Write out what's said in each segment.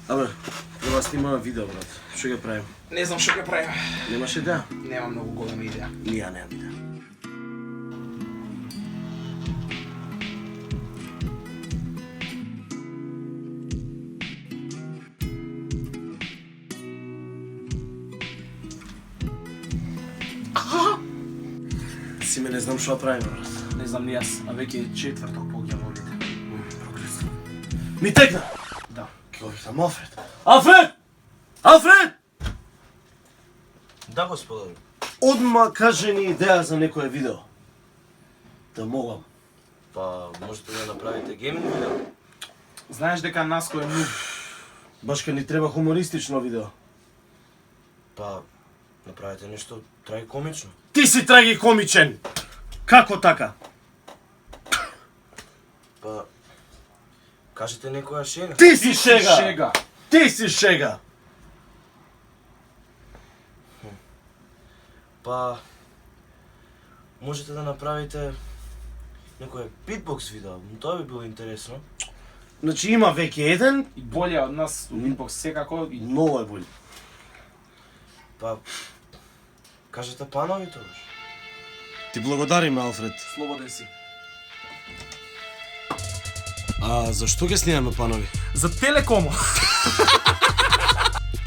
Абе, ова снимаме видео, брат. Што ќе правим? Не знам што ќе правим. Немаш идеја? Немам многу голема идеја. Ни ја немам идеја. Симе, не знам што да правим, брат. Не знам ни јас, а веќе е четврток поѓа во улица. Прогресивно. Ми текна! Да. Ке го питам Алфред. Алфред! Алфред! Да, господари. Одма кажи ни идеја за некое видео. Да могам. Па, можете да направите гейминг видео? Знаеш дека нас кој е нуб. Баш ка ни треба хумористично видео. Па, направите нешто трагикомично. Ти си трагикомичен! Како така? Па, кажете некоја шега. Ти си шега! Шега. Ти си шега! Па, можете да направите некој битбокс видео. Тоа би било интересно. Значи има веќе еден, И болje од нас у Битбокс секако. И многу е бољ. Па, кажете панови тогаш. Ти благодариме, Алфред. слободен си. А зашто ќе снимаме панови? За Телекомо.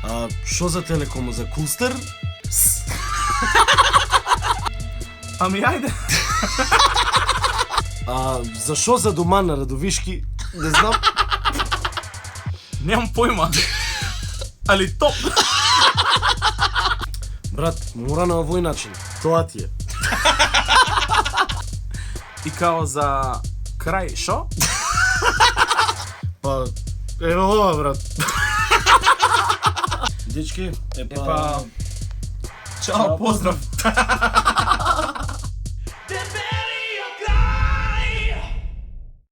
А што за Телекому? За Кулстер? Ами ајде. А за што за Дома на Радовишки? Не знам. Немам појма. Али топ. Брат, мора на овој начин. Тоа ти е. И као за крај, шо? Па, ево ова, брат. Дечки, Епа, чао, поздрав.